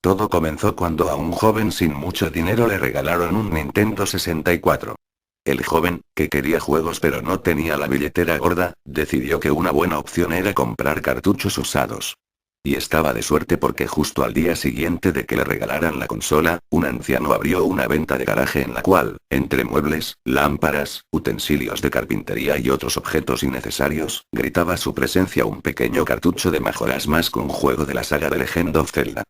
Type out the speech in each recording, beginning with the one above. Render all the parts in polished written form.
Todo comenzó cuando a un joven sin mucho dinero le regalaron un Nintendo 64. El joven, que quería juegos pero no tenía la billetera gorda, decidió que una buena opción era comprar cartuchos usados. Y estaba de suerte porque justo al día siguiente de que le regalaran la consola, un anciano abrió una venta de garaje en la cual, entre muebles, lámparas, utensilios de carpintería y otros objetos innecesarios, gritaba su presencia un pequeño cartucho de Majora's Mask, un juego de la saga de Legend of Zelda.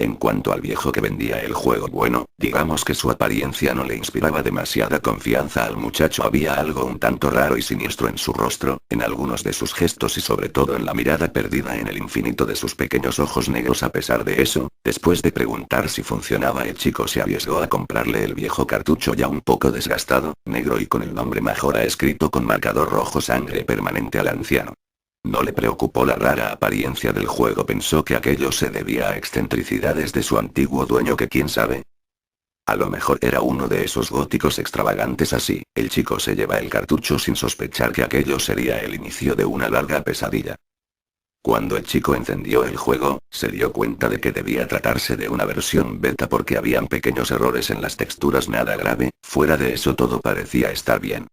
En cuanto al viejo que vendía el juego, bueno, digamos que su apariencia no le inspiraba demasiada confianza al muchacho. Había algo un tanto raro y siniestro en su rostro, en algunos de sus gestos y sobre todo en la mirada perdida en el infinito de sus pequeños ojos negros. A pesar de eso, después de preguntar si funcionaba, el chico se arriesgó a comprarle el viejo cartucho ya un poco desgastado, negro y con el nombre Majora escrito con marcador rojo sangre permanente al anciano. No le preocupó la rara apariencia del juego, pensó que aquello se debía a excentricidades de su antiguo dueño, que quién sabe. A lo mejor era uno de esos góticos extravagantes. Así, el chico se lleva el cartucho sin sospechar que aquello sería el inicio de una larga pesadilla. Cuando el chico encendió el juego, se dio cuenta de que debía tratarse de una versión beta porque habían pequeños errores en las texturas, nada grave, fuera de eso todo parecía estar bien.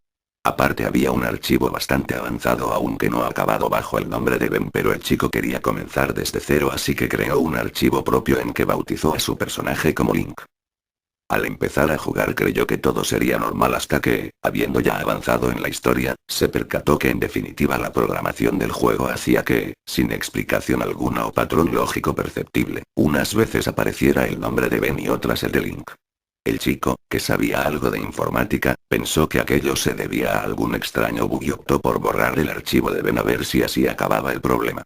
Aparte había un archivo bastante avanzado aunque no acabado bajo el nombre de Ben, pero el chico quería comenzar desde cero, así que creó un archivo propio en que bautizó a su personaje como Link. Al empezar a jugar creyó que todo sería normal hasta que, habiendo ya avanzado en la historia, se percató que en definitiva la programación del juego hacía que, sin explicación alguna o patrón lógico perceptible, unas veces apareciera el nombre de Ben y otras el de Link. El chico, que sabía algo de informática, pensó que aquello se debía a algún extraño bug y optó por borrar el archivo de Ben a ver si así acababa el problema.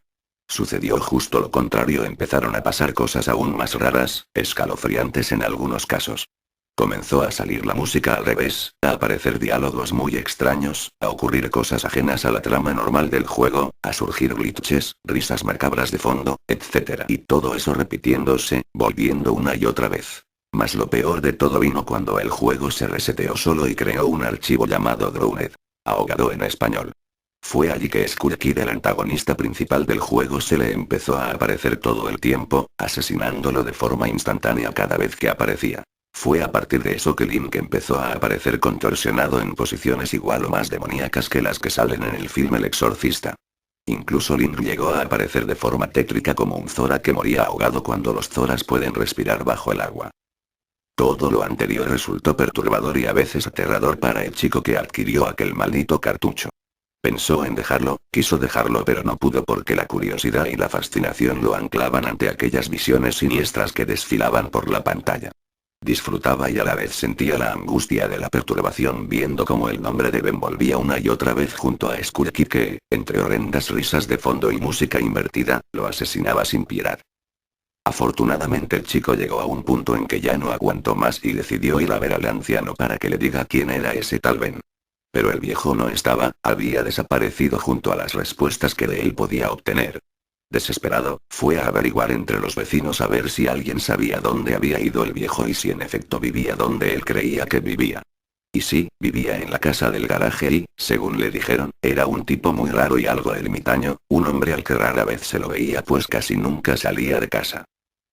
Sucedió justo lo contrario, empezaron a pasar cosas aún más raras, escalofriantes en algunos casos. Comenzó a salir la música al revés, a aparecer diálogos muy extraños, a ocurrir cosas ajenas a la trama normal del juego, a surgir glitches, risas macabras de fondo, etc. Y todo eso repitiéndose, volviendo una y otra vez. Mas lo peor de todo vino cuando el juego se reseteó solo y creó un archivo llamado Drowned. Ahogado en español. Fue allí que Skull Kid, el antagonista principal del juego, se le empezó a aparecer todo el tiempo, asesinándolo de forma instantánea cada vez que aparecía. Fue a partir de eso que Link empezó a aparecer contorsionado en posiciones igual o más demoníacas que las que salen en el film El Exorcista. Incluso Link llegó a aparecer de forma tétrica como un Zora que moría ahogado cuando los Zoras pueden respirar bajo el agua. Todo lo anterior resultó perturbador y a veces aterrador para el chico que adquirió aquel maldito cartucho. Pensó en dejarlo, quiso dejarlo pero no pudo porque la curiosidad y la fascinación lo anclaban ante aquellas visiones siniestras que desfilaban por la pantalla. Disfrutaba y a la vez sentía la angustia de la perturbación viendo cómo el nombre de Ben volvía una y otra vez junto a Skull Kid que, entre horrendas risas de fondo y música invertida, lo asesinaba sin piedad. Afortunadamente el chico llegó a un punto en que ya no aguantó más y decidió ir a ver al anciano para que le diga quién era ese tal Ben. Pero el viejo no estaba, había desaparecido junto a las respuestas que de él podía obtener. Desesperado, fue a averiguar entre los vecinos a ver si alguien sabía dónde había ido el viejo y si en efecto vivía donde él creía que vivía. Y sí, vivía en la casa del garaje y, según le dijeron, era un tipo muy raro y algo ermitaño, un hombre al que rara vez se lo veía pues casi nunca salía de casa.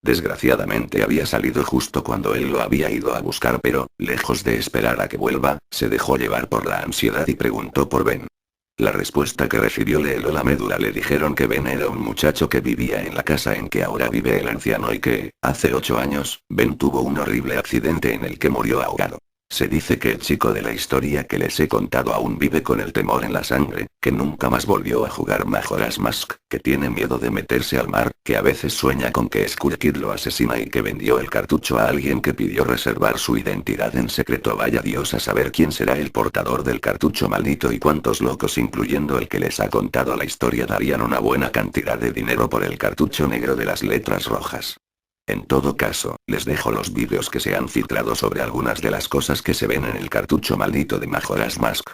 Desgraciadamente había salido justo cuando él lo había ido a buscar, pero, lejos de esperar a que vuelva, se dejó llevar por la ansiedad y preguntó por Ben. La respuesta que recibió le heló la médula. Le dijeron que Ben era un muchacho que vivía en la casa en que ahora vive el anciano y que, hace 8 años, Ben tuvo un horrible accidente en el que murió ahogado. Se dice que el chico de la historia que les he contado aún vive con el temor en la sangre, que nunca más volvió a jugar Majora's Mask, que tiene miedo de meterse al mar, que a veces sueña con que Skull Kid lo asesina y que vendió el cartucho a alguien que pidió reservar su identidad en secreto. Vaya Dios a saber quién será el portador del cartucho maldito y cuántos locos, incluyendo el que les ha contado la historia, darían una buena cantidad de dinero por el cartucho negro de las letras rojas. En todo caso, les dejo los vídeos que se han filtrado sobre algunas de las cosas que se ven en el cartucho maldito de Majora's Mask.